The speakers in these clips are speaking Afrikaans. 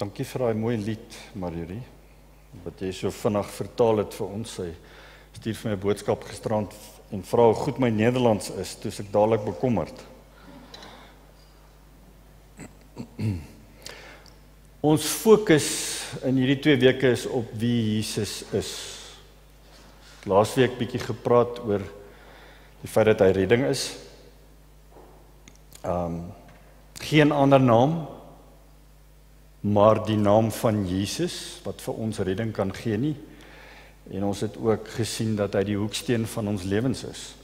Dankie vir daai mooi lied, Marjorie, wat jy so vinnig vertaal het vir ons. Sy stuur vir my 'n boodskap gisterand en vra hoe goed my Nederlands is, toe ek dadelik bekommerd. Ons fokus in hierdie 2 weke is op wie Jesus is. Laasweek bietjie gepraat oor die feit dat hy redding is. Geen ander naam, maar die naam van Jesus, wat vir ons redding kan gee nie. En ons het ook gesien dat hy die hoeksteen van ons lewens is.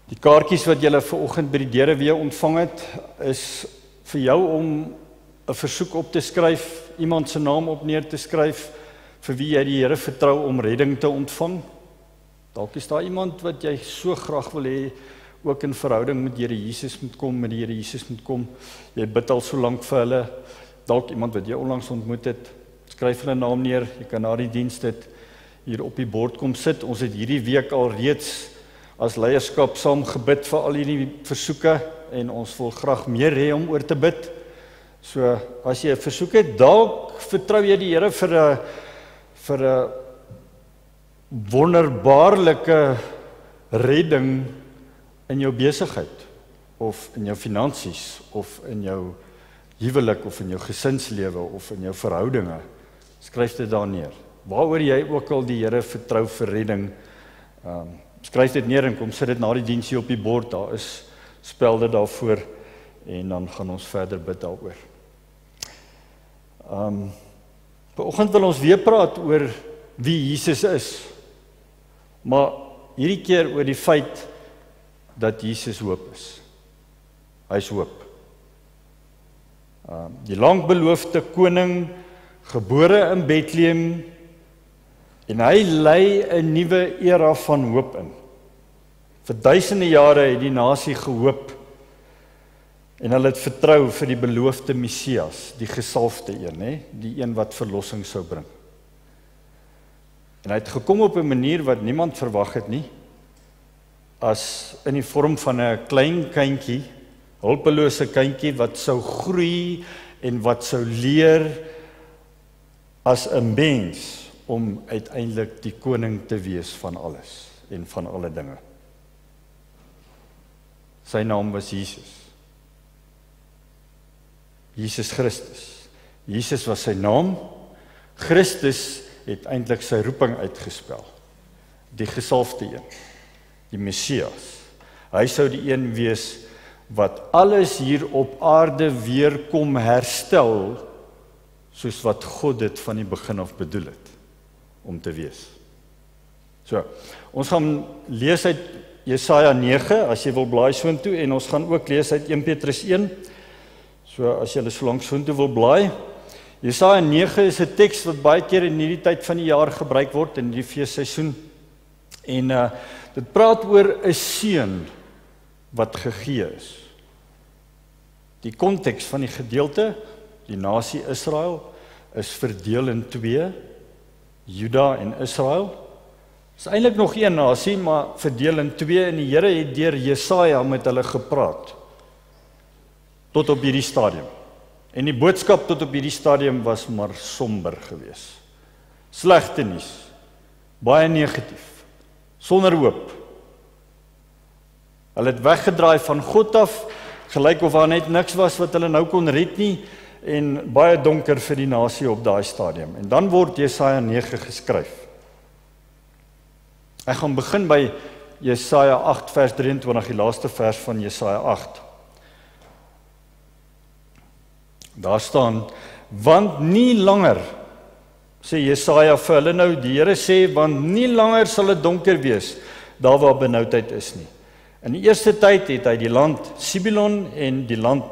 Die kaartjies wat julle vanoggend by die deure weer ontvang het, is vir jou om 'n versoek op te skryf, iemand se naam op neer te skryf, vir wie jy die Here vertrou om redding te ontvang. Dalk is daar iemand wat jy so graag wil hê, ook in verhouding met Here Jesus moet kom, met die Here Jesus moet kom. Jy bid al so lank vir hulle. Dalk iemand wat jy onlangs ontmoet het, skryf hulle naam neer. Jy kan na die diens dit hier op die bord kom sit. Ons het hierdie week al reeds as leierskap saam gebid vir al hierdie versoeke en ons wil graag meer hê om oor te bid. So as jy 'n versoek het, dalk vertrou jy die Here vir 'n wonderbaarlike redding in jou besigheid of in jou finansies of in jou huwelik of in jou gesinslewe of in jou verhoudinge. Skryf dit daar neer. Waaroor jy ook al die Here vertrou vir redding, skryf dit neer en kom sit dit na die diens hier op die bord. Daar is spelde daarvoor en dan gaan ons verder bid daaroor. Vanoggend wil ons weer praat oor wie Jesus is, maar hierdie keer oor die feit dat Jesus hoop is. Hy is hoop. Die lankbeloofde koning, gebore in Bethlehem, en hy lei 'n nuwe era van hoop in. Vir duisende jare het die nasie gehoop en hulle het vertrou vir die beloofde Messias, die gesalfde een, die een wat verlossing sou bring. En hy het gekom op 'n manier wat niemand verwag het nie, as in die vorm van 'n klein kindjie, hulpelose kindjie wat sou groei en wat sou leer as 'n mens om uiteindelik die koning te wees van alles en van alle dinge. Sy naam was Jesus. Jesus Christus. Jesus was sy naam. Christus het eintlik sy roeping uitgespel. Die gesalfde een, die Messias. Hy sou die een wees wat alles hier op aarde weer kom herstel, soos wat God dit van die begin af bedoel het om te wees. So, ons gaan lees uit Jesaja 9, as jy wil blaai soontoe, en ons gaan ook lees uit 1 Petrus 1. So as jy so lank soontoe wil blaai. Jesaja 9 is 'n teks wat baie keer in hierdie tyd van die jaar gebruik word in die feesseisoen. En dit praat oor 'n seun wat gegee is. Die konteks van die gedeelte, die nasie Israel, is verdeel in 2, Juda en Israel. Is eintlik nog een nasie, maar verdeel in 2, en die Here het deur Jesaja met hulle gepraat tot op hierdie stadium. En die boodskap tot op hierdie stadium was maar somber geweest. Slegte nuus, baie negatief, sonder hoop. Hulle het weggedraai van God af, gelyk of daar net niks was wat hulle nou kon red nie, en baie donker vir die nasie op daai stadium. En dan word Jesaja 9 geskryf. Ek gaan begin by Jesaja 8 vers 23, die laaste vers van Jesaja 8. Daar staan, want nie langer, sê Jesaja vir hulle nou, die Here sê, want nie langer sal dit donker wees, daar waar benoudheid is nie. In die eerste tyd het hy die land Sibilon en die land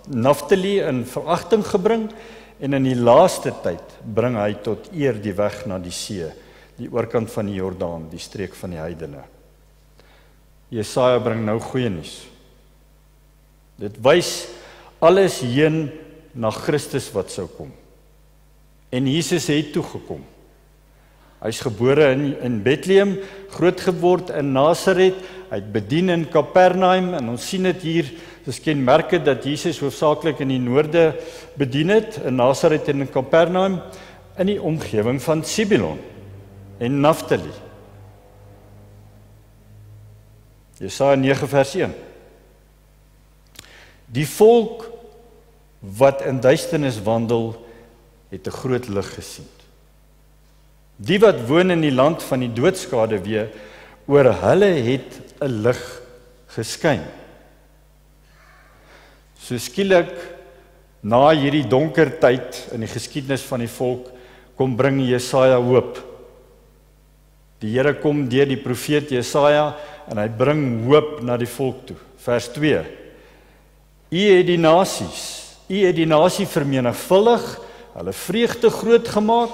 Naftali in veragting gebring, en in die laaste tyd bring hy tot eer die weg na die see, die oorkant van die Jordaan, die streek van die heidene. Jesaja bring nou goeie nuus. Dit wys alles heen na Christus wat sou kom. En Jesus het toegekom. Hy is gebore in Bethlehem, groot geword in Nasaret, hy het bedien in Kapernaum, en ons sien dit hier Dis kenmerke dat Jesus hoofsaaklik in die noorde bedien het, in Nazareth en in Kapernaum, in die omgewing van Zebulon en Naftali. Jesaja 9 vers 1. Die volk wat in duisternis wandel, het 'n groot lig gesien. Die wat woon in die land van die doodskade weer, oor hulle het 'n lig geskyn. So skielik, na hierdie donker tyd in die geskiedenis van die volk, kom bring Jesaja hoop. Die Here kom deur die profeet Jesaja en hy bring hoop na die volk toe. Vers 2. U het die nasie vermenigvuldig, hulle vreugde groot gemaak.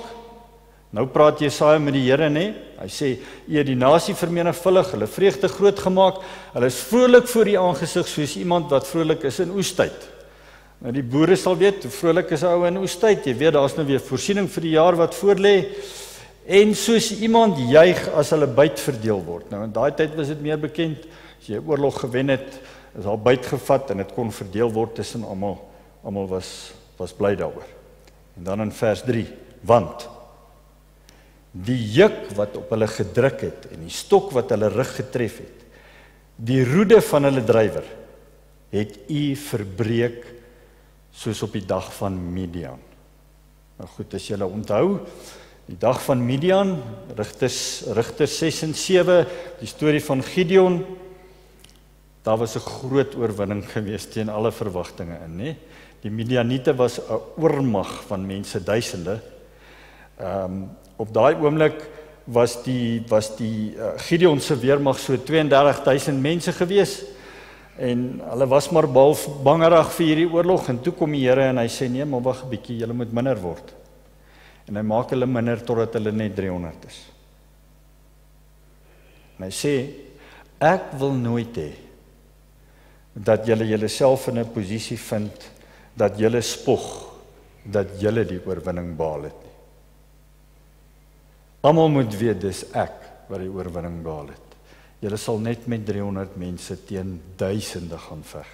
Nou praat Jesaja met die Here, nê? Hy sê, u het die nasie vermenigvuldig, hulle vreugde groot gemaak, hulle is vrolik voor die aangesig soos iemand wat vrolik is in oestyd. Nou die boere sal weet, hoe vrolik is 'n ou in oestyd, jy weet, daar's nou weer voorsiening vir die jaar wat voorlê, en soos iemand juig as hulle byt verdeel word. Nou in daai tyd was dit meer bekend, as jy 'n oorlog gewen het, is al byt gevat en dit kon verdeel word tussen almal. Almal was bly daaroor. En dan in vers 3, want die juk wat op hulle gedruk het en die stok wat hulle rug getref het, die roede van hulle drywer, het u verbreek soos op die dag van Midian. Nou goed, as julle onthou, die dag van Midian, Rigters 6 en 7, die storie van Gideon, daar was 'n groot oorwinning gewees teen alle verwagtinge in, né? Die Midianiete was 'n oormag van mense, duisende. Op daai oomblik was die Gideon se weermag so 32,000 mense gewees, en hulle was maar bangerig vir hierdie oorlog, en toe kom die Here en hy sê, nee, maar wag 'n bietjie, julle moet minder word. En hy maak hulle minder totdat hulle net 300 is. En hy sê, ek wil nooit hê dat julle julleself in 'n posisie vind dat julle spog dat julle die oorwinning behaal het nie. Almal moet weet dis ek wat die oorwinning behaal het. Julle sal net met 300 mense teen duisende gaan veg.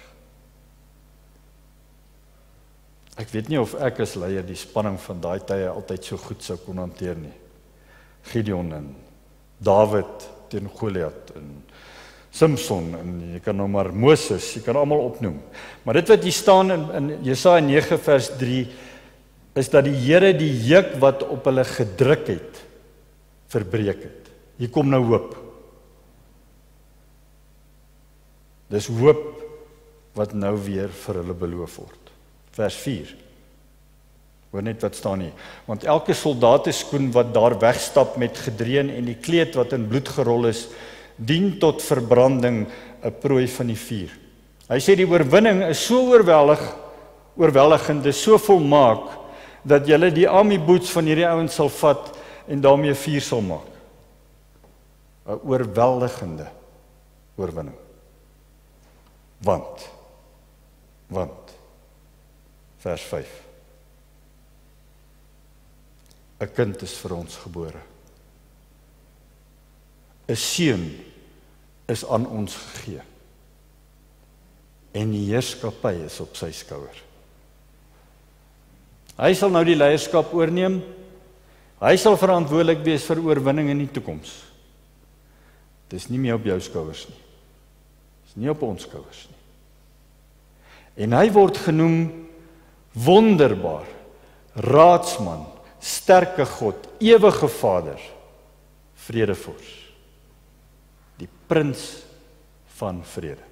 Ek weet nie of ek as leier die spanning van daai tye altyd so goed sou kon hanteer nie. Gideon en Dawid teen Goliat en Samson en jy kan nou maar Moses, jy kan almal opnoem. Maar dit wat hier staan in Jesaja 9 vers 3 is dat die Here die juk wat op hulle gedruk het, verbreek het. Hier kom nou hoop. Dis hoop wat nou weer vir hulle beloof word. Vers 4. Hoor net wat staan hier. Want elke soldateskoen wat daar wegstap met gedreun en die kleed wat in bloed gerol is, dien tot verbranding, 'n prooi van die vuur. Hy sê die oorwinning is so oorweldigend, is so volmaak, dat julle die army boots van hierdie ouens sal vat en daarmee vuur sal maak. 'n Oorweldigende oorwinning. Want, vers 5. 'n kind is vir ons gebore. 'n seun is aan ons gegee. En die heerskappy is op sy skouer. Hy sal nou die leierskap oorneem. Hy sal verantwoordelik wees vir oorwinning in die toekoms. Dis nie meer op jou skouers nie. Dis nie op ons skouers nie. En hy word genoem wonderbaar, raadsman, sterke God, ewige Vader, vredevors, die prins van vrede.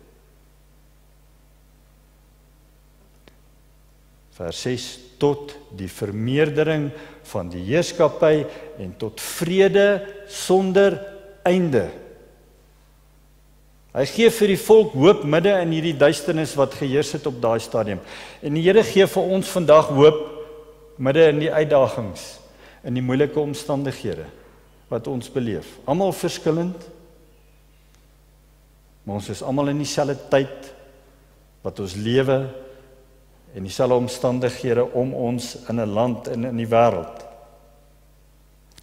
Vers 6, tot die vermeerdering van die heerskappy en tot vrede sonder einde. Hy gee vir die volk hoop midde in hierdie duisternis wat geheers het op daai stadium. En die Here gee vir ons vandag hoop midde in die uitdagings, in die moeilike omstandighede wat ons beleef. Almal verskillend, maar ons is almal in dieselfde tyd wat ons lewe en dieselfde omstandighede om ons in 'n land en in die wêreld.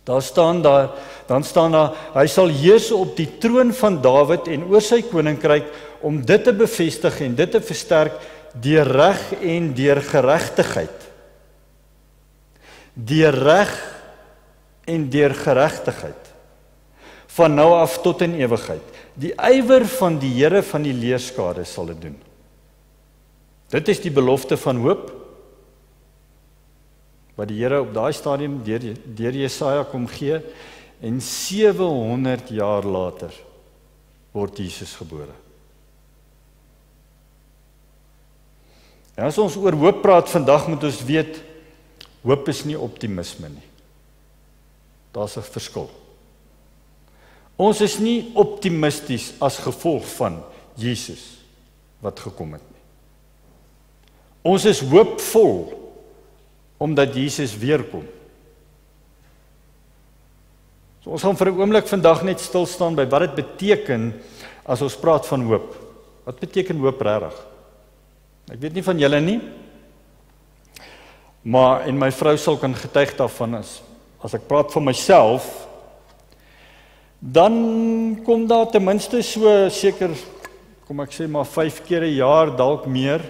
Dan staan daar, hy sal heers op die troon van Dawid en oor sy koninkryk om dit te bevestig en dit te versterk deur reg en deur geregtigheid. Deur reg en deur geregtigheid. Van nou af tot in ewigheid. Die ywer van die Here van die leerskare sal dit doen. Dit is die belofte van hoop, wat die Here op daai stadium deur Jesaja kom gee, en 700 jaar later word Jesus gebore. En as ons oor hoop praat vandag, moet ons weet, hoop is nie optimisme nie. Daar's 'n verskil. Ons is nie optimisties as gevolg van Jesus wat gekom het nie. Ons is hoopvol omdat Jesus weerkom. So ons gaan vir 'n oomblik vandag net stil staan by wat dit beteken as ons praat van hoop. Wat beteken hoop regtig? Ek weet nie van julle nie, maar en my vrou sal kan getuig daarvan as ek praat van myself, dan kom daar ten minste so seker, kom ek sê maar 5 keer 'n jaar, dalk meer,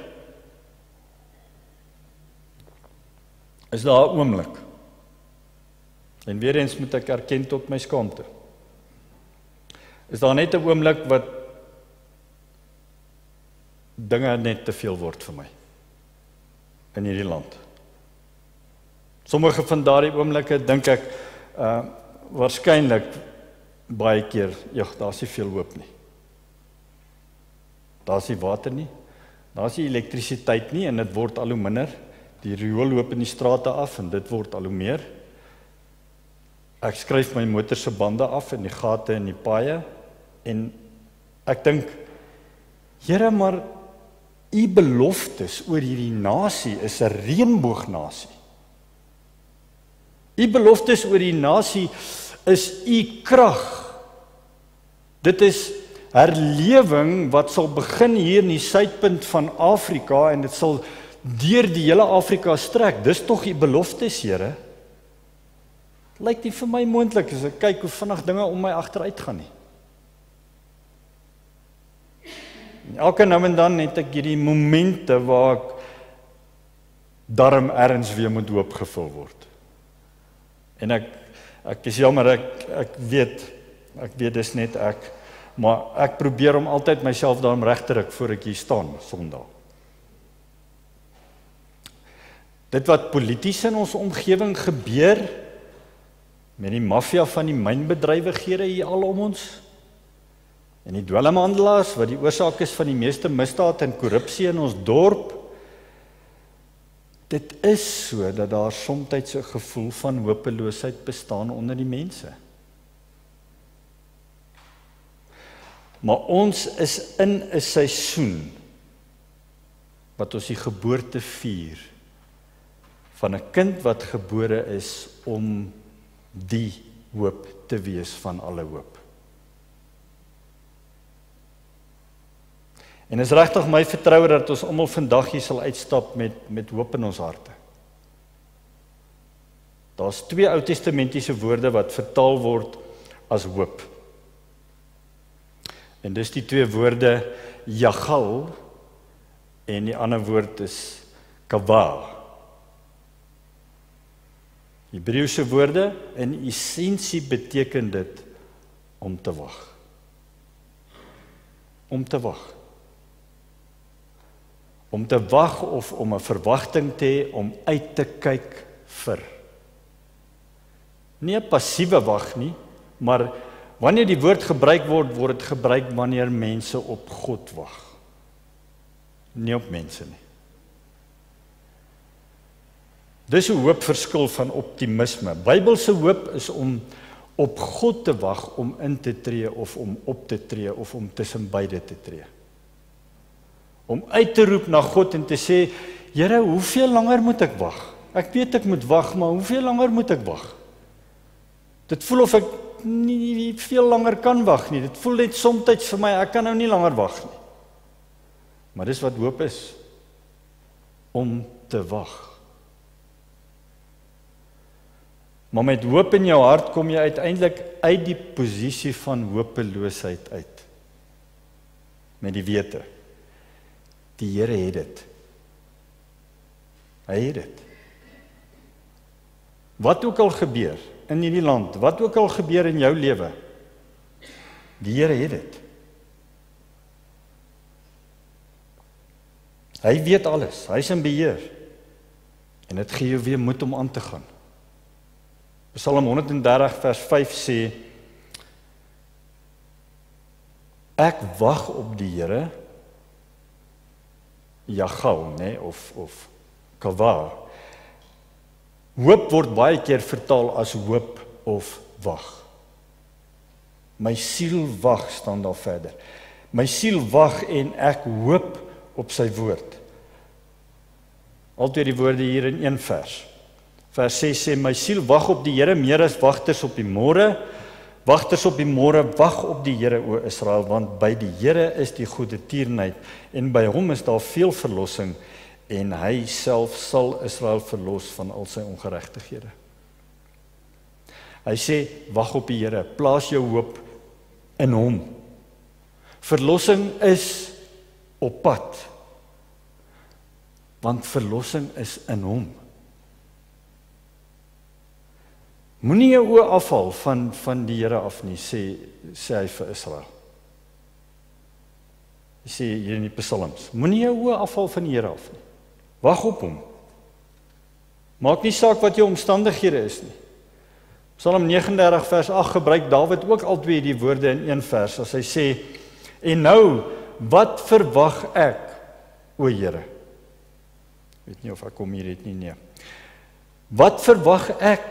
is daar 'n oomblik. En weer eens moet ek erken tot my skaamte. Is daar net 'n oomblik wat dinge net te veel word vir my in hierdie land. Sommige van daardie oomblikke dink ek waarskynlik baie keer, daar's nie veel hoop nie. Daar's nie water nie, daar's nie elektrisiteit nie en dit word al hoe minder. Die riool loop in die strate af en dit word al hoe meer. Ek skryf my motor se bande af in die gate in die paaie en ek dink, Here, maar u beloftes oor hierdie nasie is 'n reënboognasie. U beloftes oor die nasie is u krag. Dit is herlewing wat sal begin hier in die suidpunt van Afrika en dit sal deur die hele Afrika strek. Dis tog u beloftes, Here. Lyk nie vir my moontlik as ek kyk hoe vinnig dinge om my agteruit gaan nie. Elke nou en dan het ek hierdie momente waar ek darm ergens weer met hoop gevul word. En ek is jammer, ek weet dis net ek, maar ek probeer om altyd myself daarom reg te ruk voor ek hier staan Sondag. Dit wat polities in ons omgewing gebeur, met die maffia van die mynbedrywighede hier al om ons, en die dwelmhandelaars wat die oorsaak is van die meeste misdaad en korrupsie in ons dorp, dit is so dat daar soms 'n gevoel van hopeloosheid bestaan onder die mense. Maar ons is in 'n seisoen wat ons die geboorte vier van 'n kind wat gebore is om die hoop te wees van alle hoop. En is regtig my vertroue dat ons almal vandag hier sal uitstap met hoop in ons harte. Daar's 2 Ou Testamentiese woorde wat vertaal word as hoop. En dis die 2 woorde Jagal en die ander woord is Kavah. Hebreëse woorde, in essensie beteken dit om te wag. Om te wag. Om te wag of om 'n verwagting te hê, om uit te kyk vir. Nie 'n passiewe wag nie, maar wanneer die woord gebruik word, word dit gebruik wanneer mense op God wag. Nie op mense nie. Dis 'n hoopverskil van optimisme. Bybelse hoop is om op God te wag, om in te tree of om op te tree of om tussen beide te tree. Om uit te roep na God en te sê, Here, hoeveel langer moet ek wag? Ek weet ek moet wag, maar hoeveel langer moet ek wag? Dit voel of ek nie veel langer kan wag nie. Dit voel net soms vir my, ek kan nou nie langer wag nie. Maar dis wat hoop is. Om te wag. Maar met hoop in jou hart kom jy uiteindelik uit die posisie van hopeloosheid uit. Met die wete. Die Here het dit. Hy het dit. Wat ook al gebeur in hierdie land, wat ook al gebeur in jou lewe, die Here het dit. Hy weet alles, hy is in beheer. En dit gee jou weer moed om aan te gaan. Psalm 130 vers 5 sê, ek wag op die Here, Jagau, of Kava. Hoop word baie keer vertaal as hoop of wag. My siel wag, staan daar verder. My siel wag en ek hoop op sy woord. Altyd die woorde hier in een vers. Vers 6 sê, my siel wag op die Here meer as wagters op die môre. Wagters op die môre, wag op die Here, o Israel, want by die Here is die goeie tierenheid en by hom is daar veel verlossing en hy self sal Israel verlos van al sy ongeregtighede. Hy sê, wag op die Here, plaas jou hoop in hom. Verlossing is op pad, want verlossing is in hom. Moenie jou oë afhaal van die Here af nie, sê hy vir Israel. Hy sê hier in die Psalms, moenie jou oë afhaal van die Here af nie. Wag op hom. Maak nie saak wat jou omstandighede is nie. Psalm 39 vers 8 gebruik Dawid ook albei die woorde in een vers, as hy sê, en nou, wat verwag ek, o Here? Weet nie of ek kom hier het nie, nee. Wat verwag ek,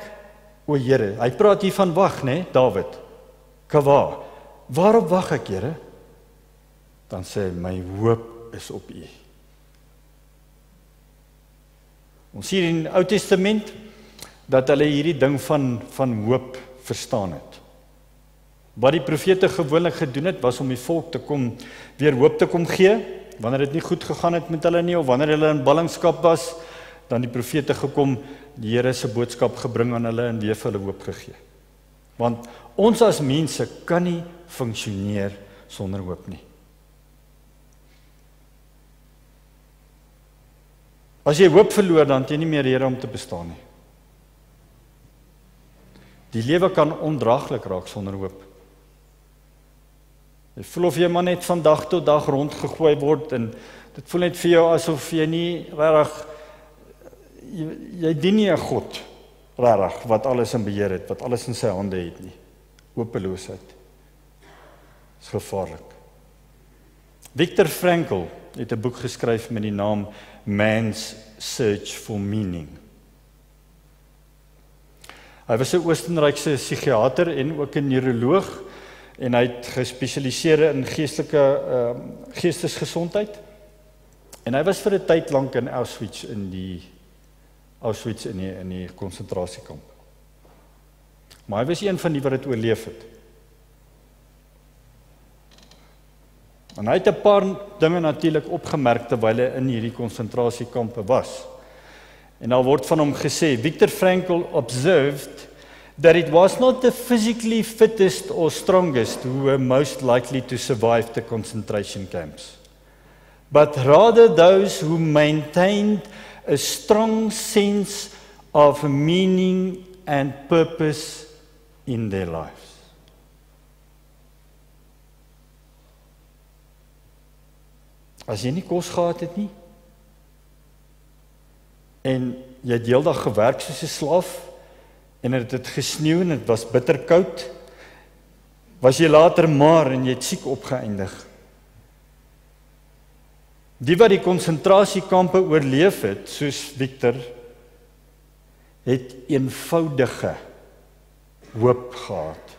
o Here? Hy praat hier van wag, né, Dawid? Kava. Waarop wag ek, Here? Dan sê hy, my hoop is op U. Ons sien in die Ou Testament dat hulle hierdie ding van hoop verstaan het. Wat die profete gewoonlik gedoen het, was om die volk te kom, weer hoop te kom gee, wanneer dit nie goed gegaan het met hulle nie, of wanneer hulle in ballingskap was, dan die profete gekom, die Here se boodskap gebring aan hulle en weer vir hulle hoop gegee. Want ons as mense kan nie funksioneer sonder hoop nie. As jy hoop verloor, dan het jy nie meer rede om te bestaan nie. Die lewe kan ondraaglik raak sonder hoop. Jy voel of jy maar net van dag tot dag rondgegooi word en dit voel net vir jou asof jy nie regtig jy dien nie 'n God regtig wat alles in beheer het, wat alles in sy hande het nie. Hopeloosheid is gevaarlik. Viktor Frankl het 'n boek geskryf met die naam Man's Search for Meaning. Hy was 'n Oostenrykse psigiater en ook 'n neuroloog en hy het gespesialiseer in geestesgesondheid. En hy was vir 'n tyd lank in Auschwitz in die konsentrasiekamp. Maar hy was een van die wat dit oorleef het. En hy het 'n paar dinge natuurlik opgemerk terwyl hy in hierdie konsentrasiekampe was. En daar word van hom gesê, Viktor Frankl observed that it was not the physically fittest or strongest who were most likely to survive the concentration camps, but rather those who maintained a strong sense of meaning and purpose in their lives. As jy nie kos gehad het nie, en jy het heeldag gewerk soos 'n slaaf, en dit het gesneeu en dit was bitterkoud, was jy later maar en jy het siek opgeëindig. Die wat die konsentrasiekampe oorleef het, soos Viktor, het eenvoudige hoop gehad.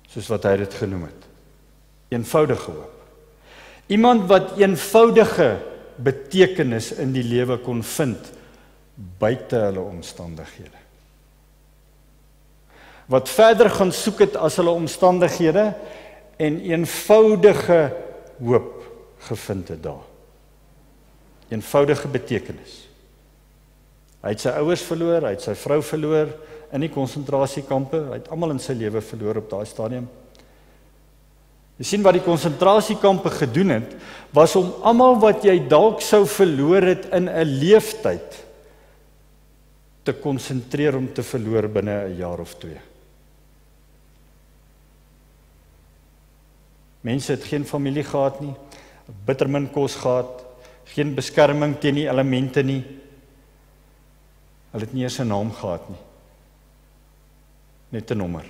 Soos wat hy dit genoem het. Eenvoudige hoop. Iemand wat eenvoudige betekenis in die lewe kon vind buite hulle omstandighede. Wat verder gaan soek het as hulle omstandighede en eenvoudige hoop gevind het daar. Eenvoudige betekenis. Hy het sy ouers verloor, hy het sy vrou verloor in die konsentrasiekampe, hy het almal in sy lewe verloor op daai stadium. Jy sien wat die konsentrasiekampe gedoen het, was om almal wat jy dalk sou verloor het in 'n leeftyd te konsentreer om te verloor binne 'n jaar of 2. Mense het geen familie gehad nie, bitter min kos gehad, geen beskerming teen die elemente nie. Hulle het nie eens 'n naam gehad nie. Net 'n nommer.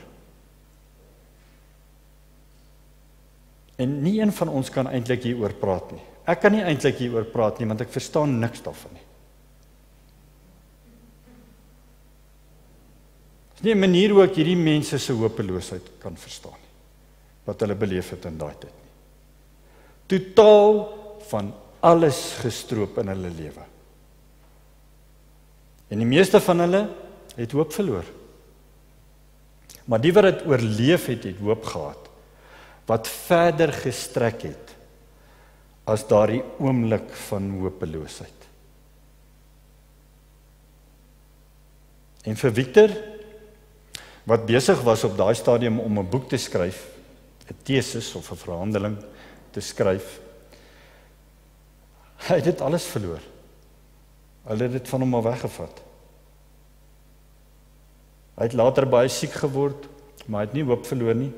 En nie een van ons kan eintlik hieroor praat nie. Ek kan nie eintlik hieroor praat nie, want ek verstaan niks daarvan nie. Dis nie 'n manier hoe ek hierdie mense se hopeloosheid kan verstaan nie, wat hulle beleef het in daai tyd nie. Totaal van alles gestroop in hulle lewe. En die meeste van hulle het hoop verloor. Maar die wat dit oorleef het, het hoop gehad, wat verder gestrek het as daardie oomblik van hopeloosheid. En vir Victor, wat besig was op daai stadium om 'n boek te skryf, 'n tesis of 'n verhandeling te skryf, hy het dit alles verloor. Hulle het dit van hom al weggevat. Hy het later baie siek geword, maar hy het nie hoop verloor nie.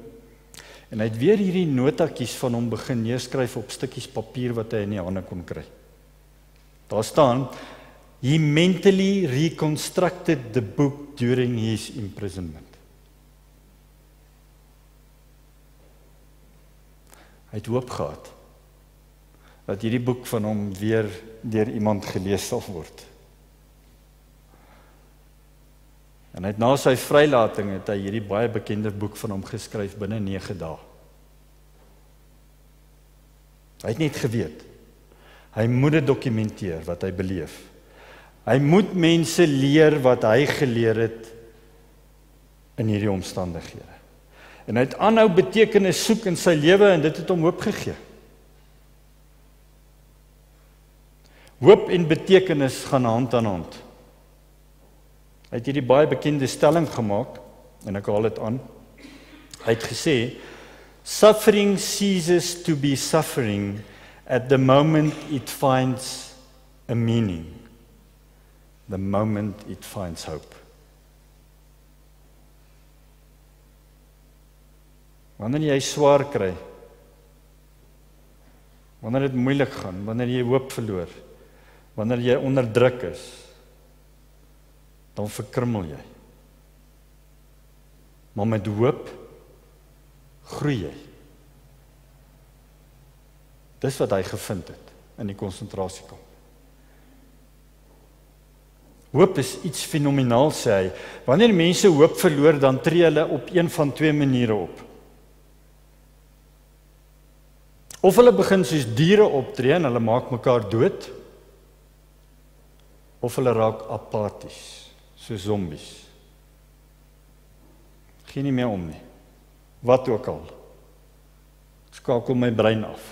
En hy het weer hierdie notaatjies van hom begin neerskryf op stukkies papier wat hy in die hande kon kry. Daar staan, he mentally reconstructed the book during his imprisonment. Hy het hoop gehad dat hierdie boek van hom weer deur iemand gelees sal word. En hy het na sy vrylating het hy hierdie baie bekende boek van hom geskryf binne 9 dae. Hy het net geweet, hy moet dit dokumenteer wat hy beleef. Hy moet mense leer wat hy geleer het in hierdie omstandighede. En hy het aanhou betekenis soek in sy lewe en dit het hom hoop gegee. Hoop en betekenis gaan hand aan hand. Hy het hierdie baie bekende stelling gemaak, en ek haal dit aan. Hy het gesê, suffering ceases to be suffering at the moment it finds a meaning. The moment it finds hope. Wanneer jy swaar kry, wanneer dit moeilik gaan, wanneer jy hoop verloor, wanneer jy onder druk is, dan verkrummel jy. Maar met hoop groei jy. Dis wat hy gevind het in die konsentrasiekamp. Hoop is iets fenomenaal, sê hy. Wanneer mense hoop verloor, dan tree hulle op een van 2 maniere op. Of hulle begin soos diere optree en hulle maak mekaar dood, of hulle raak apaties, soos zombies. Geen nie meer om nie. Wat ook al. Skakel my brein af.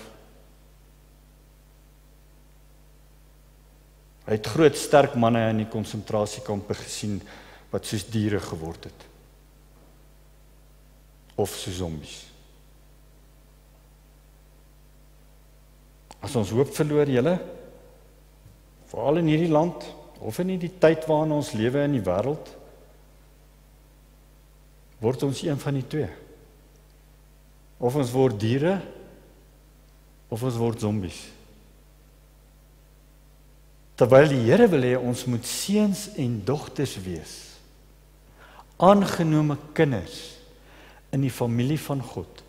Hy het groot sterk manne in die konsentrasiekampe gesien wat soos diere geword het. Of soos zombies. As ons hoop verloor, julle, veral in hierdie land, of in die tyd waarin ons lewe in die wêreld, word ons een van die 2. Of ons word diere, of ons word zombies. Terwyl die Here wil hê ons moet seuns en dogters wees, aangenome kinders in die familie van God,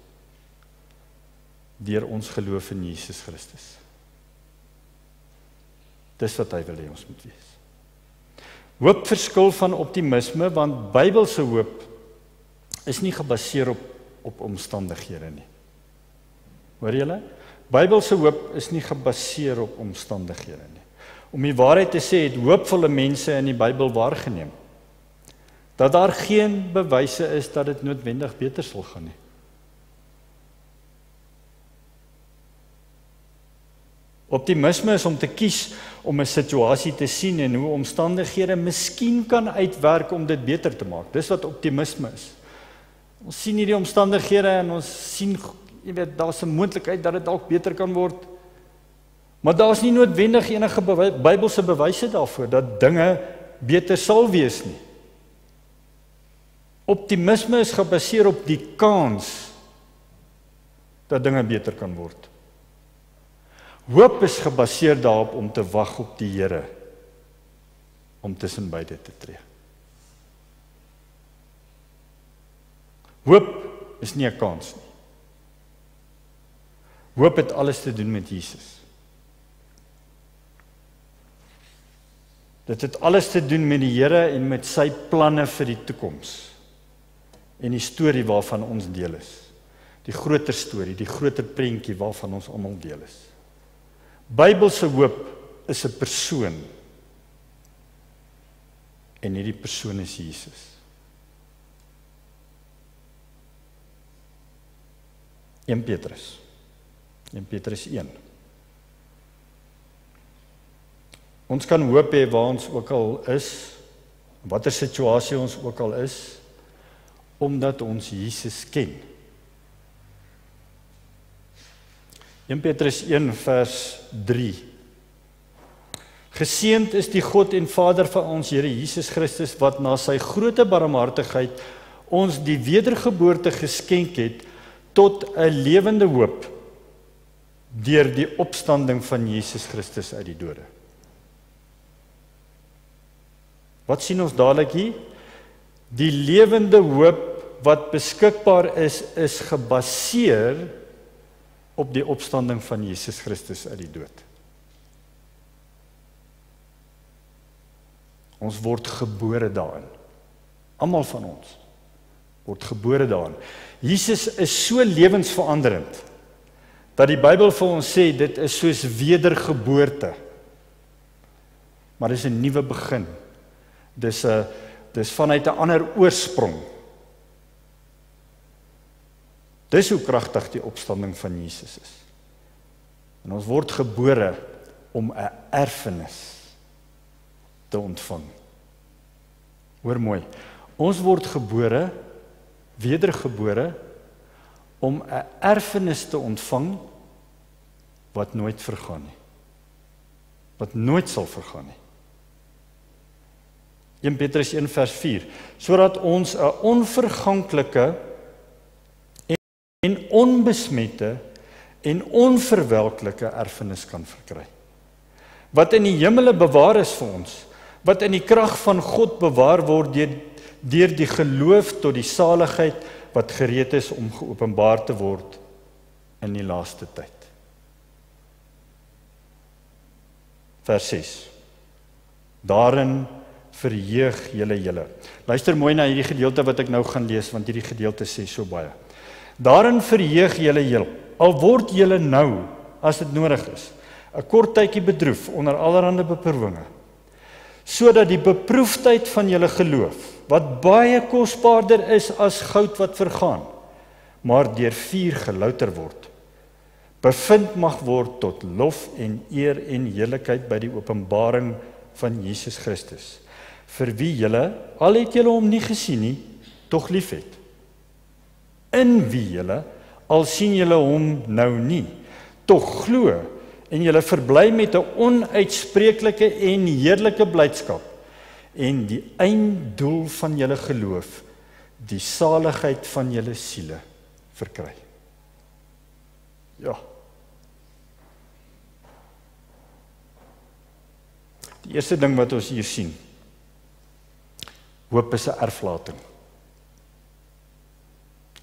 deur ons geloof in Jesus Christus. Dis wat hy wil hê ons moet wees. Hoop verskil van optimisme, want Bybelse hoop is nie gebaseer op omstandighede nie. Hoor julle? Bybelse hoop is nie gebaseer op omstandighede nie. Om die waarheid te sê, het hoopvolle mense in die Bybel waargeneem, dat daar geen bewyse is dat dit noodwendig beter sal gaan nie. Optimisme is om te kies om 'n situasie te sien en hoe omstandighede miskien kan uitwerk om dit beter te maak. Dis wat optimisme is. Ons sien hierdie omstandighede en ons sien, jy weet, daar's 'n moontlikheid dat dit dalk beter kan word. Maar daar's nie noodwendig enige Bybelse bewyse daarvoor dat dinge beter sal wees nie. Optimisme is gebaseer op die kans dat dinge beter kan word. Hoop is gebaseer daarop om te wag op die Here, om tussen beide te tree. Hoop is nie 'n kans nie. Hoop het alles te doen met Jesus. Dit het alles te doen met die Here en met sy planne vir die toekoms. En die storie waarvan ons deel is. Die groter storie, die groter prentjie waarvan ons almal deel is. Bybelse hoop is 'n persoon. En hierdie persoon is Jesus. 1 Petrus 1. Ons kan hoop hê waar ons ook al is, watter situasie ons ook al is, omdat ons Jesus ken. 1 Petrus 1 vers 3. Geseënd is die God en Vader van ons Here Jesus Christus, wat na sy groote barmhartigheid ons die wedergeboorte geskenk het tot 'n lewende hoop deur die opstanding van Jesus Christus uit die dode. Wat sien ons dadelik hier? Die lewende hoop wat beskikbaar is gebaseer op die opstanding van Jesus Christus uit die dood. Ons word gebore daarin. Almal van ons word gebore daarin. Jesus is so lewensveranderend dat die Bybel vir ons sê dit is soos wedergeboorte. Maar dis 'n nuwe begin. Dis vanuit 'n ander oorsprong. Dis hoe kragtig die opstanding van Jesus is. En ons word gebore om 'n erfenis te ontvang. Hoor mooi. Ons word gebore, wedergebore, om 'n erfenis te ontvang wat nooit vergaan nie. Wat nooit sal vergaan nie. 1 Petrus 1 vers 4, sodat ons 'n onverganklike en onbesmette en onverwelklike erfenis kan verkry. Wat in die hemele bewaar is vir ons, wat in die krag van God bewaar word deur die geloof tot die saligheid wat gereed is om geopenbaar te word in die laaste tyd. Vers 6. Daarin verheug julle. Luister mooi na hierdie gedeelte wat ek nou gaan lees, want hierdie gedeelte sê so baie. Daarin verheug julle, al word julle nou, as dit nodig is, 'n kort tydjie bedroef onder allerlei beproewinge, sodat die beproefdheid van julle geloof, wat baie kosbaarder is as goud wat vergaan, maar deur vuur gelouter word, bevind mag word tot lof en eer en heerlikheid by die openbaring van Jesus Christus, vir wie julle, al het julle hom nie gesien nie, tog liefhet. In wie julle, al sien julle hom nou nie, tog glo, en julle verbly met 'n onuitspreeklike en heerlike blydskap, en die einddoel van julle geloof, die saligheid van julle siele, verkry. Ja. Die eerste ding wat ons hier sien, hoop is 'n erflating.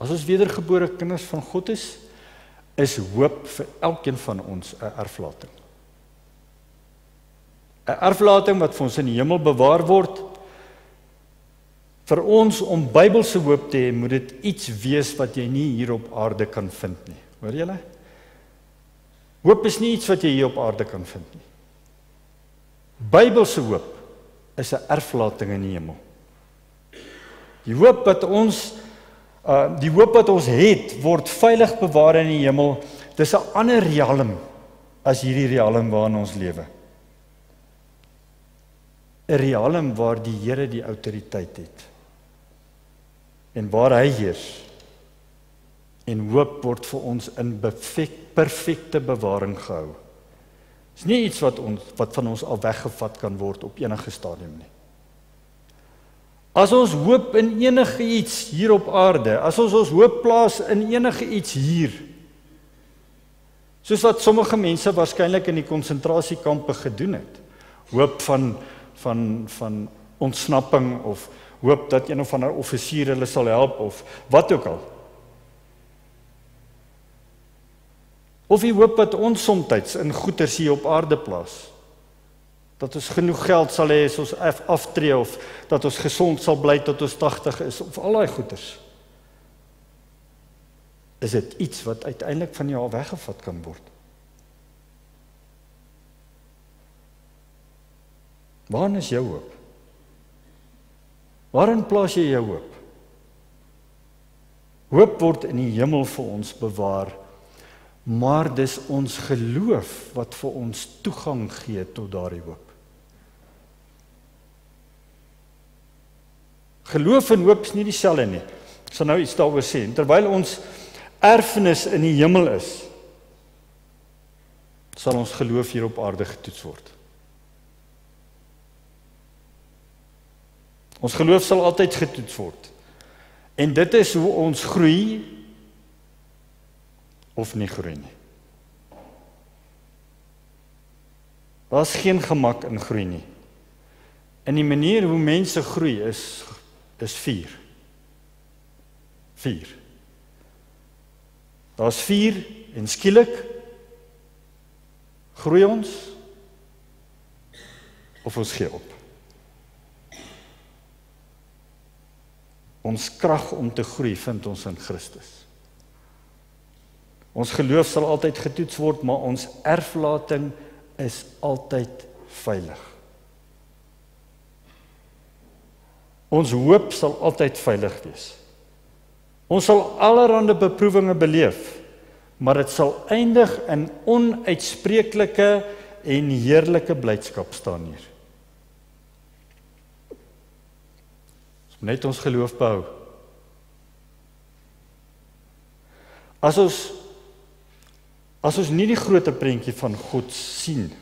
As ons wedergebore kinders van God is hoop vir elkeen van ons 'n erflating. 'n Erflating wat vir ons in die hemel bewaar word. Vir ons om Bybelse hoop te hê, moet dit iets wees wat jy nie hier op aarde kan vind nie. Hoor julle? Hoop is nie iets wat jy hier op aarde kan vind nie. Bybelse hoop is 'n erflating in die hemel. Die hoop wat ons het, word veilig bewaar in die hemel. Dis 'n ander realm as hierdie realm waarin ons lewe. 'n riekalm waar die Here die autoriteit het. En waar hy heers. En hoop word vir ons in perfekte bewaring gehou. Dis nie iets wat van ons al weggevat kan word op enige stadium nie. As ons hoop in enige iets hier op aarde, as ons hoop plaas in enige iets hier, soos wat sommige mense waarskynlik in die konsentrasiekampe gedoen het, hoop van ontsnapping, of hoop dat een of ander offisier hulle sal help, of wat ook al. Of die hoop wat ons somtyds in goeders hier op aarde plaas, dat ons genoeg geld sal hê as ons aftree, of dat ons gesond sal bly tot ons 80 is, of al daai goeders. Is dit iets wat uiteindelik van jou al weggevat kan word? Waarin is jou hoop? Waarin plaas jy jou hoop? Hoop word in die hemel vir ons bewaar, maar dis ons geloof wat vir ons toegang gee tot daardie hoop. Geloof en hoop is nie dieselfde nie. Ek sal nou iets daaroor sê. Terwyl ons erfenis in die hemel is, sal ons geloof hier op aarde getoets word. Ons geloof sal altyd getoets word. En dit is hoe ons groei of nie groei nie. Daar is geen gemak in groei nie. En die manier hoe mense groei is 4. Daar's 4 en skielik groei ons of ons gee op. Ons krag om te groei vind ons in Christus. Ons geloof sal altyd getoets word, maar ons erflating is altyd veilig. Ons hoop sal altyd veilig wees. Ons sal allerhande beproewinge beleef, maar dit sal eindig in onuitspreeklike en heerlike blydskap staan hier. Ons moet net ons geloof behou. As ons nie die groter prentjie van God sien,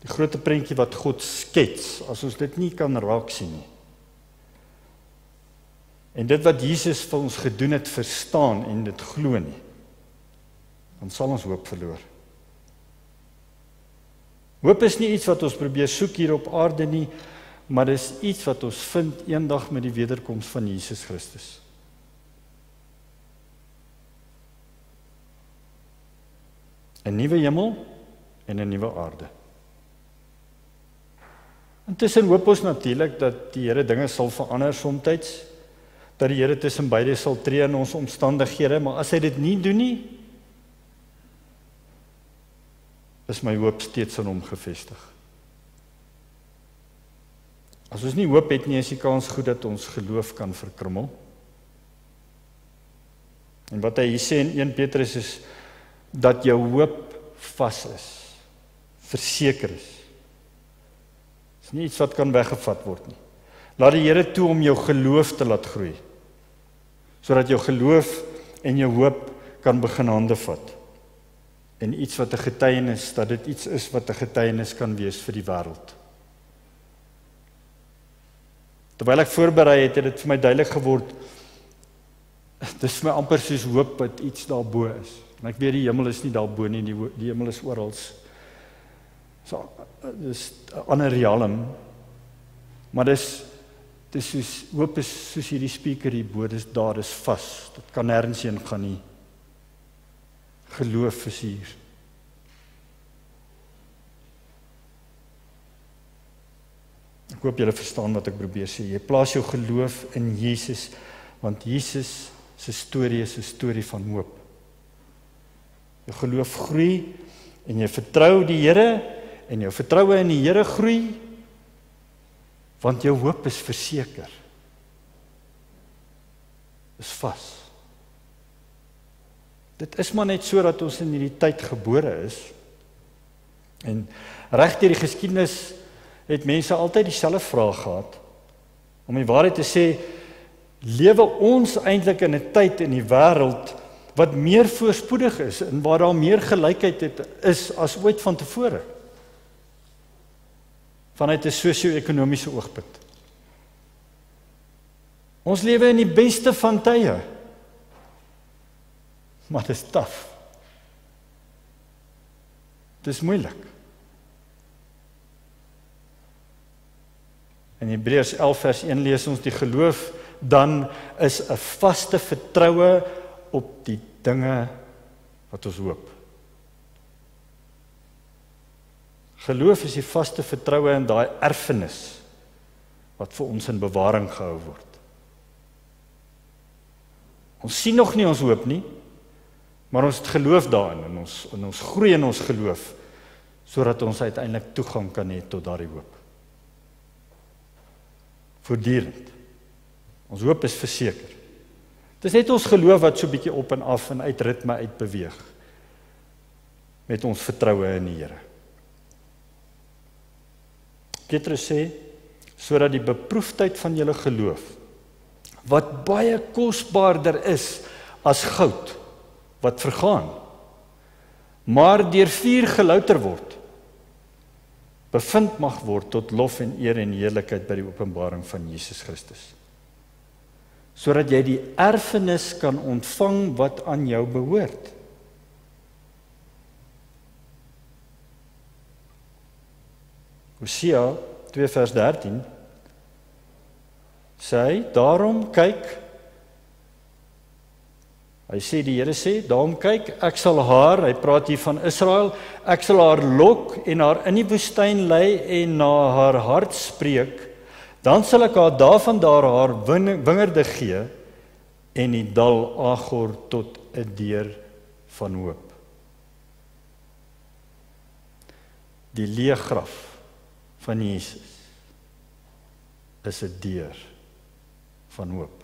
die groter prentjie wat God skets, as ons dit nie kan raak sien nie, en dit wat Jesus vir ons gedoen het verstaan en dit glo nie, dan sal ons hoop verloor. Hoop is nie iets wat ons probeer soek hier op aarde nie, maar dis iets wat ons vind eendag met die wederkoms van Jesus Christus. Een nuwe hemel en 'n nuwe aarde. Intussen hoop ons natuurlik dat die Here dinge sal verander somtyds, dat die Here tussen beide sal tree in ons omstandighede, maar as hy dit nie doen nie, is my hoop steeds in hom gevestig. As ons nie hoop het nie, is die kans goed dat ons geloof kan verkrummel. En wat hy hier sê in 1 Petrus is, dat jou hoop vas is, verseker is. Dit is nie iets wat kan weggevat word nie. Laat die Here toe om jou geloof te laat groei, sodat jou geloof en jou hoop kan begin hande vat. En iets wat 'n getuienis, dat dit iets is wat 'n getuienis kan wees vir die wêreld. Terwyl ek voorberei het dit vir my duidelik geword, dit is vir my amper soos hoop wat iets daarbo is. En ek weet die hemel is nie daarbo nie, die hemel is oral. So, dis 'n ander realm, maar dis soos, hoop is soos hierdie speaker hierbo, dis daar, dis vas, dit kan nêrens heen gaan nie. Geloof is hier. Ek hoop julle verstaan wat ek probeer sê. Jy plaas jou geloof in Jesus, want Jesus se storie is 'n storie van hoop. Jou geloof groei en jy vertrou die Here en jou vertroue in die Here groei, want jou hoop is verseker. Is vas. Dit is maar net so dat ons in hierdie tyd gebore is. En reg deur die geskiedenis het mense altyd dieselfde vraag gehad. Om die waarheid te sê, lewe ons eintlik in 'n tyd in die wêreld wat meer voorspoedig is en waar daar meer gelykheid is as ooit van tevore, vanuit 'n sosio-ekonomiese oogpunt. Ons lewe in die beste van tye, maar dit is taaf. Dit is moeilik. In Hebreërs 11 vers 1 lees ons die geloof dan is 'n vaste vertroue op die dinge wat ons hoop. Geloof is die vaste vertroue in daai erfenis wat vir ons in bewaring gehou word. Ons sien nog nie ons hoop nie, maar ons het geloof daarin en ons groei in ons geloof sodat ons uiteindelik toegang kan hê tot daardie hoop. Voortdurend. Ons hoop is verseker. Dis net ons geloof wat so 'n bietjie op en af en uit ritme uit beweeg met ons vertroue in die Here. Petrus sê, sodat die beproefdheid van julle geloof, wat baie kosbaarder is as goud, wat vergaan, maar deur vuur gelouter word, bevind mag word tot lof en eer en heerlikheid by die openbaring van Jesus Christus. Sodat jy die erfenis kan ontvang wat aan jou behoort. Hosea 2 vers 13 sê, daarom kyk, hy sê, die Here sê, daarom kyk, ek sal haar, hy praat hier van Israel, ek sal haar lok en haar in die woestyn lei en na haar hart spreek, dan sal ek haar daarvandaar haar wingerde gee en die dal Agor tot 'n deur van hoop. Die leë graf van Jesus is 'n deur van hoop.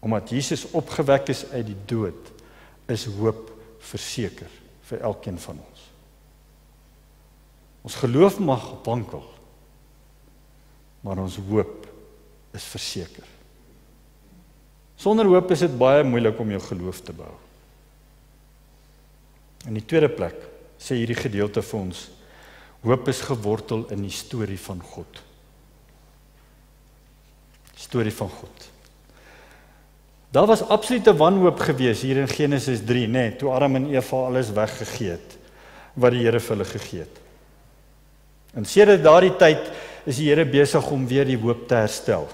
Omdat Jesus opgewek is uit die dood, is hoop verseker vir elkeen van ons. Ons geloof mag wankel, maar ons hoop is verseker. Sonder hoop is dit baie moeilik om jou geloof te bou. In die tweede plek sê hierdie gedeelte vir ons, hoop is gewortel in die storie van God. Storie van God. Daar was absolute wanhoop gewees hier in Genesis 3, nee, toe Adam en Eva alles weggegee het, wat die Here vir hulle gegee het. En sedert daardie tyd is die Here besig om weer die hoop te herstel.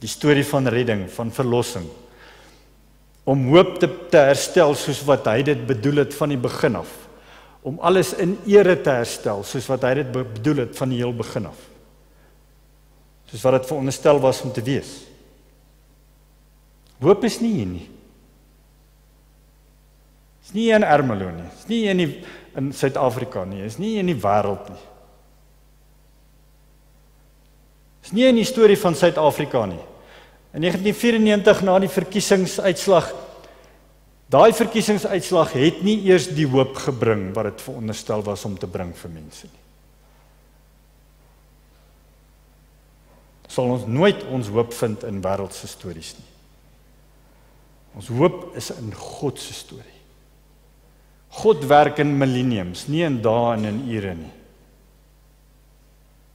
Die storie van redding, van verlossing. Om hoop te herstel soos wat hy dit bedoel het van die begin af. Om alles in ere te herstel soos wat hy dit bedoel het van die heel begin af. Soos wat dit veronderstel was om te wees. Hoop is nie hier nie. Is nie in Ermelo nie. Is nie in Suid-Afrika nie. Is nie in die wêreld nie. Is nie in die storie van Suid-Afrika nie. In 1994 na die verkiesingsuitslag, daai verkiesingsuitslag het nie eers die hoop gebring wat dit veronderstel was om te bring vir mense nie. Sal ons nooit ons hoop vind in wêreldse stories nie. Ons hoop is in God se storie. God werk in millenniums, nie in dae en in ure nie.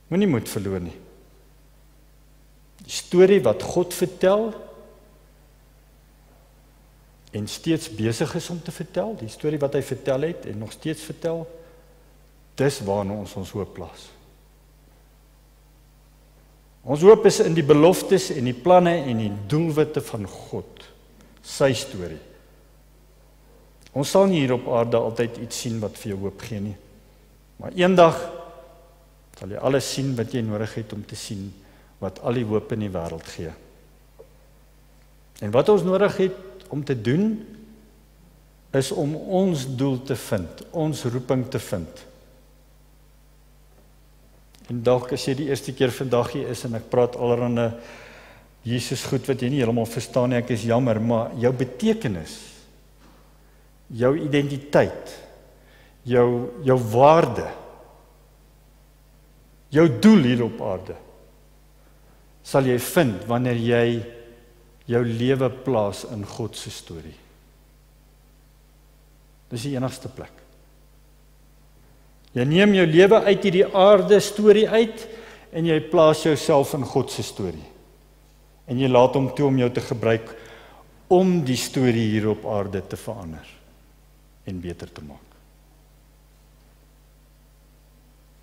Moenie moed verloor nie. Die storie wat God vertel en steeds besig is om te vertel, die storie wat hy vertel het en nog steeds vertel, dis waarna ons hoop plaas. Ons hoop is in die beloftes en die planne en die doelwitte van God, sy storie. Ons sal nie hier op aarde altyd iets sien wat vir jou hoop gee nie, maar eendag sal jy alles sien wat jy nodig het om te sien wat al die hoop in die wêreld gee. En wat ons nodig het om te doen, is om ons doel te vind, ons roeping te vind. En dalk as jy die eerste keer vandag hier is en ek praat allerhande Jesus goed wat jy nie heeltemal verstaan nie, ek is jammer, maar jou betekenis, jou identiteit, jou waarde, jou doel hier op aarde, sal jy vind wanneer jy jou lewe plaas in God se storie. Dis die enigste plek. Jy neem jou lewe uit hierdie aarde storie uit en jy plaas jouself in God se storie. En jy laat hom toe om jou te gebruik om die storie hier op aarde te verander en beter te maak.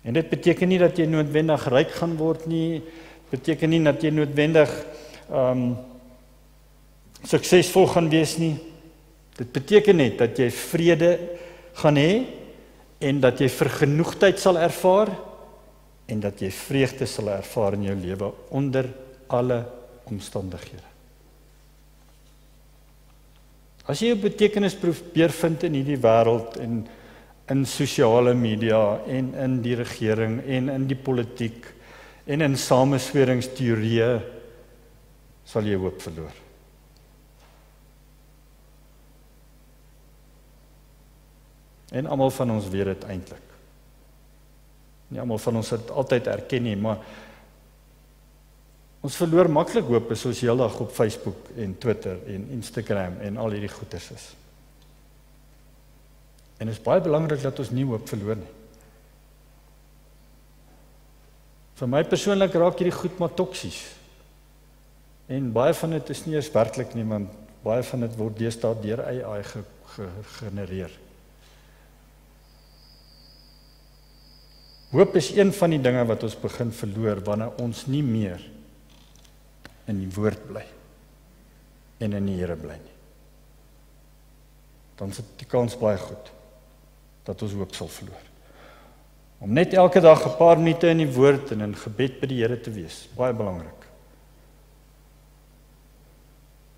En dit beteken nie dat jy noodwendig ryk gaan word nie, beteken nie dat jy noodwendig suksesvol gaan wees nie. Dit beteken net dat jy vrede gaan hê en dat jy vergenoegdheid sal ervaar en dat jy vreugde sal ervaar in jou lewe onder alle omstandighede. As jy 'n betekenis probeer vind in hierdie wêreld en in sosiale media en in die regering en in die politiek en in samesweringsteorieë, sal jy hoop verloor. En almal van ons weet dit eintlik. Nie almal van ons het altyd erken nie, maar ons verloor maklik hoop as ons heeldag op Facebook en Twitter en Instagram en al hierdie goeters is. En dit is baie belangrik dat ons nie hoop verloor nie. Vir my persoonlik raak hierdie goed maar toksies. En baie van dit is nie eens werklik nie, want baie van dit word deesdae deur AI gegenereer. Hoop is een van die dinge wat ons begin verloor wanneer ons nie meer in die woord bly en in die Here bly nie. Dan is die kans baie goed dat ons hoop sal verloor. Om net elke dag 'n paar minute in die woord en in gebed by die Here te wees, baie belangrik.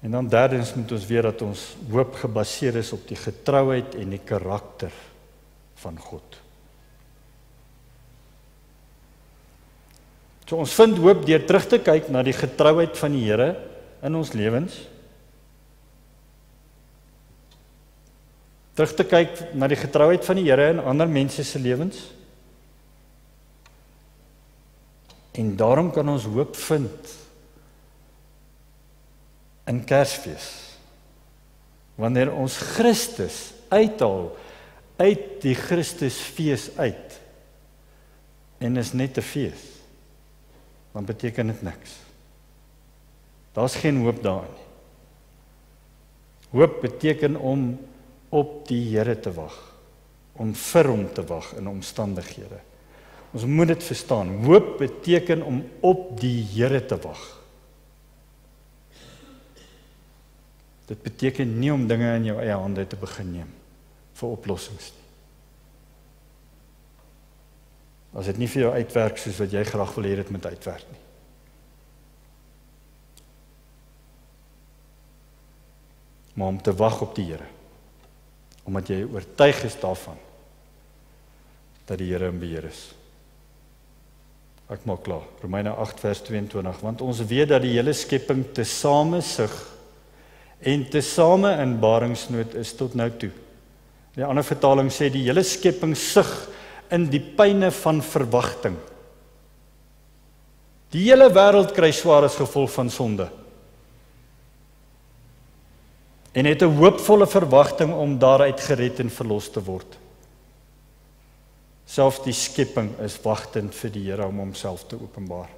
En dan derdens moet ons weet dat ons hoop gebaseer is op die getrouheid en die karakter van God. So ons vind hoop deur terug te kyk na die getrouheid van die Here in ons lewens. Terug te kyk na die getrouheid van die Here in ander mense se lewens. En daarom kan ons hoop vind in Kersfees. Wanneer ons Christus uithaal uit die Christusfees uit en is net 'n fees, dan beteken dit niks. Daar's geen hoop daarin nie. Hoop beteken om op die Here te wag, om vir hom te wag in omstandighede. Ons moet dit verstaan. Hoop beteken om op die Here te wag. Dit beteken nie om dinge in jou eie hande te begin neem vir oplossings nie. As dit nie vir jou uitwerk soos wat jy graag wil hê dit moet uitwerk nie. Maar om te wag op die Here, omdat jy oortuig is daarvan dat die Here in beheer is. Ek maak klaar. Romeine 8 vers 22, want ons weet dat die hele skepping tesame sug en tesame in baringsnood is tot nou toe. Die ander vertaling sê die hele skepping sug in die pyne van verwagting. Die hele wêreld kry swaar as gevolg van sonde. En het 'n hoopvolle verwagting om daaruit gered en verlos te word. Selfs die skepping is wagtend vir die Here om homself te openbaar.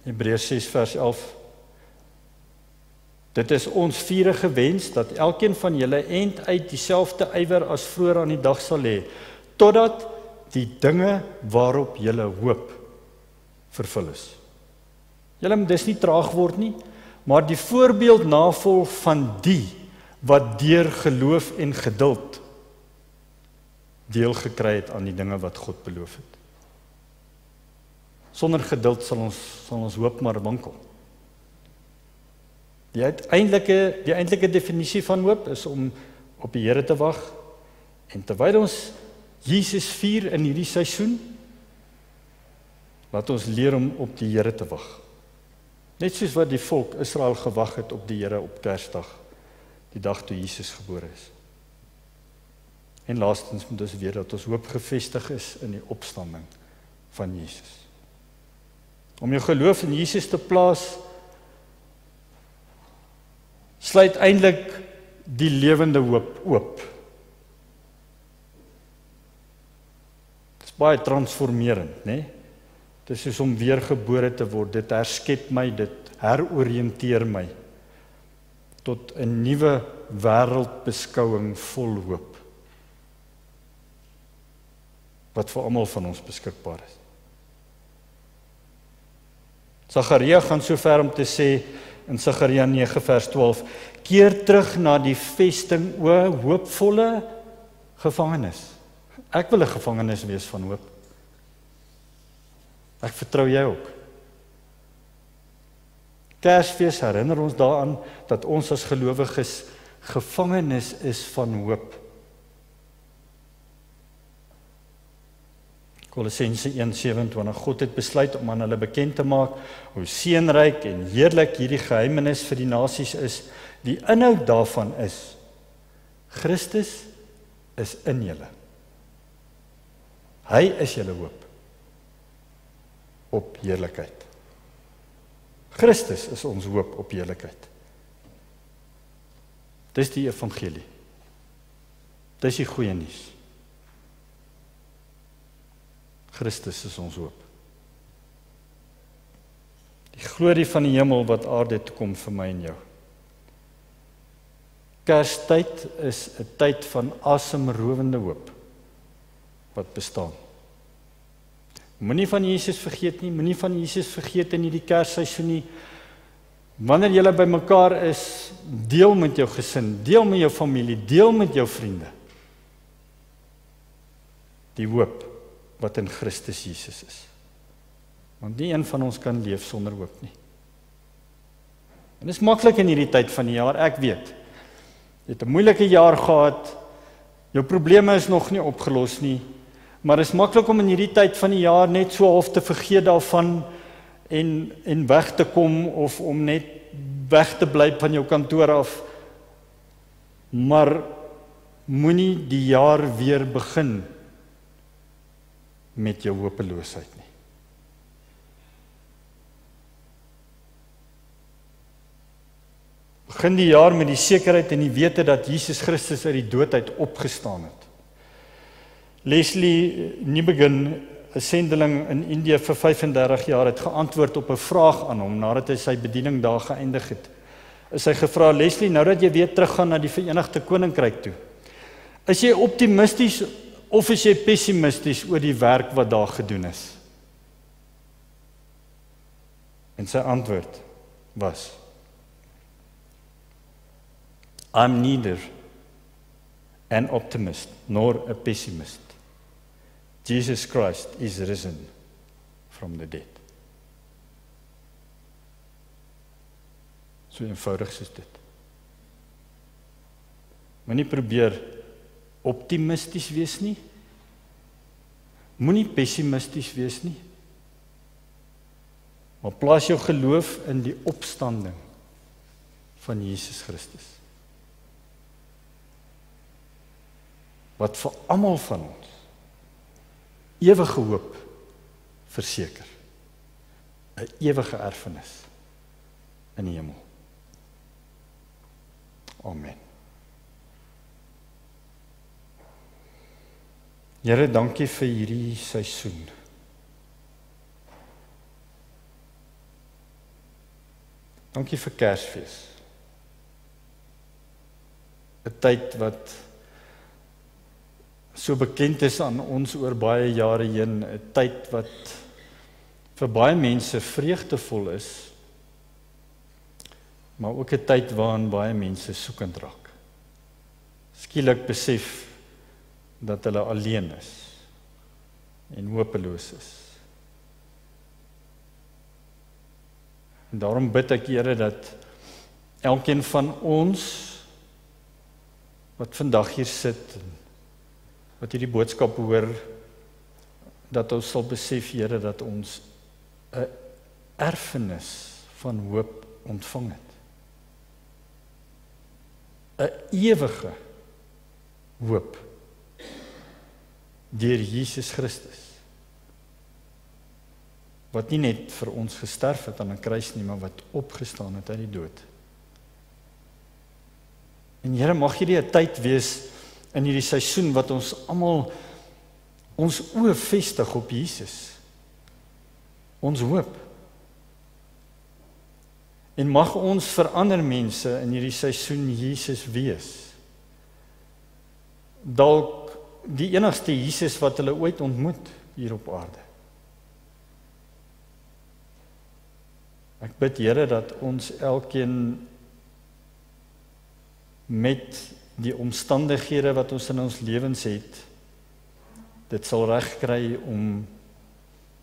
Hebreërs 6 vers 11. Dit is ons vurige wens dat elkeen van julle end uit dieselfde ywer as vroeër aan die dag sal hê, totdat die dinge waarop julle hoop vervul is. Julle moet dis nie traag word nie, maar die voorbeeld navolg van die wat deur geloof en geduld deel gekry het aan die dinge wat God beloof het. Sonder geduld sal ons hoop maar wankel. Die eintlike definisie van hoop is om op die Here te wag, en terwyl ons Jesus vier in hierdie seisoen, laat ons leer om op die Here te wag. Net soos wat die volk Israel gewag het op die Here op Kersdag, die dag toe Jesus gebore is. En laastens moet ons weet dat ons hoop gefestig is in die opstanding van Jesus. Om jou geloof in Jesus te plaas, sluit eintlik die lewende hoop oop. Dit is baie transformerend, né? Dit is soos om weergebore te word, dit herskep my, dit heroriënteer my tot 'n nuwe wêreldbeskouing vol hoop, wat vir almal van ons beskikbaar is. Sagaria gaan so ver om te sê, in Sagaria 9 vers 12, keer terug na die vesting, o hoopvolle gevangenis. Ek wil 'n gevangenis wees van hoop. Ek vertrou jy ook. Kersfees herinner ons daaraan dat ons as gelowiges gevangenes is van hoop. Kolossense 1:27, God het besluit om aan hulle bekend te maak hoe seënryk en heerlik hierdie geheimenis vir die nasies is. Die inhoud daarvan is, Christus is in julle. Hy is julle hoop op heerlikheid. Christus is ons hoop op heerlikheid. Dis die evangelie. Dis die goeie nuus. Christus is ons hoop. Die glorie van die hemel wat aarde toe kom vir my en jou. Kerstyd is 'n tyd van asemrowende hoop wat bestaan. Moenie van Jesus vergeet nie, moenie van Jesus vergeet in hierdie Kersseisoen nie. Wanneer jy by mekaar is, deel met jou gesin, deel met jou familie, deel met jou vriende. Die hoop wat in Christus Jesus is. Want nie een van ons kan leef sonder hoop nie. En dit is maklik in hierdie tyd van die jaar, ek weet. Jy het 'n moeilike jaar gehad, jou probleme is nog nie opgelos nie, maar dit is maklik om in hierdie tyd van die jaar net so half te vergeet daarvan en weg te kom of om net weg te bly van jou kantoor af. Maar moenie die jaar weer begin met jou hopeloosheid nie. Begin die jaar met die sekerheid en die wete dat Jesus Christus uit die dood uit opgestaan het. Leslie Newbegin, 'n sendeling in Indië vir 35 jaar, het geantwoord op 'n vraag aan hom nadat hy sy bediening daar geëindig het. Is hy gevra, Leslie, nou dat jy weer teruggaan na die Verenigde Koninkryk toe, is jy optimisties of is jy pessimisties oor die werk wat daar gedoen is? En sy antwoord was, I'm neither an optimist nor a pessimist. Jesus Christ is risen from the dead. So eenvoudig soos dit. Moenie probeer optimisties wees nie. Moenie pessimisties wees nie. Maar plaas jou geloof in die opstanding van Jesus Christus. Wat vir almal van ons ewige hoop verseker. 'n Ewige erfenis in die hemel. Amen. Here, dankie vir hierdie seisoen. Dankie vir Kersfees. 'n Tyd wat so bekend is aan ons oor baie jare heen, 'n tyd wat vir baie mense vreugdevol is, maar ook 'n tyd waarin baie mense soekend raak. Skielik besef dat hulle alleen is en hopeloos is. En daarom bid ek, Here, dat elkeen van ons wat vandag hier sit, wat hierdie boodskap hoor, dat ons sal besef, Here, dat ons 'n erfenis van hoop ontvang het. 'n Ewige hoop deur Jesus Christus, wat nie net vir ons gesterf het aan 'n kruis nie, maar wat opgestaan het uit die dood. En Here, mag hierdie 'n tyd wees in hierdie seisoen wat ons almal ons oë vestig op Jesus, ons hoop. En mag ons vir ander mense in hierdie seisoen Jesus wees. Dalk die enigste Jesus wat hulle ooit ontmoet hier op aarde. Ek bid Here dat ons elkeen met die omstandighede wat ons in ons lewens het, dit sal regkry om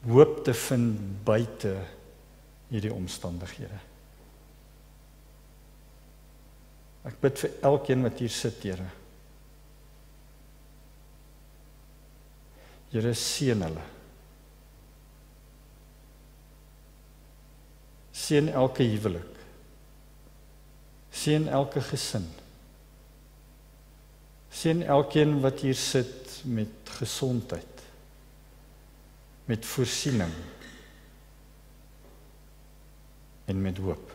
hoop te vind buite hierdie omstandighede. Ek bid vir elkeen wat hier sit, Here. Here, seën hulle. Seën elke huwelik. Seën elke gesin. Seën elkeen wat hier sit met gesondheid, met voorsiening en met hoop.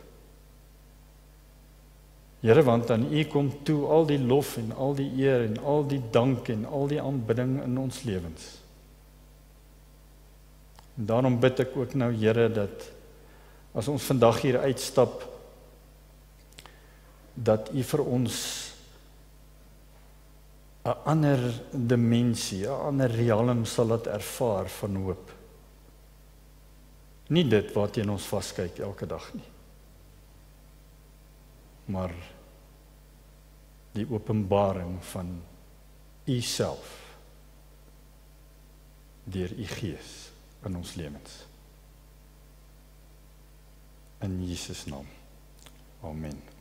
Here, want aan U kom toe al die lof en al die eer en al die dank en al die aanbidding in ons lewens. En daarom bid ek ook nou, Here, dat as ons vandag hier uitstap, dat U vir ons 'n ander dimensie, 'n ander realm sal laat ervaar van hoop. Nie dit waarteen ons vaskyk elke dag nie, maar die openbaring van U self deur U Gees in ons lewens. In Jesus naam. Amen.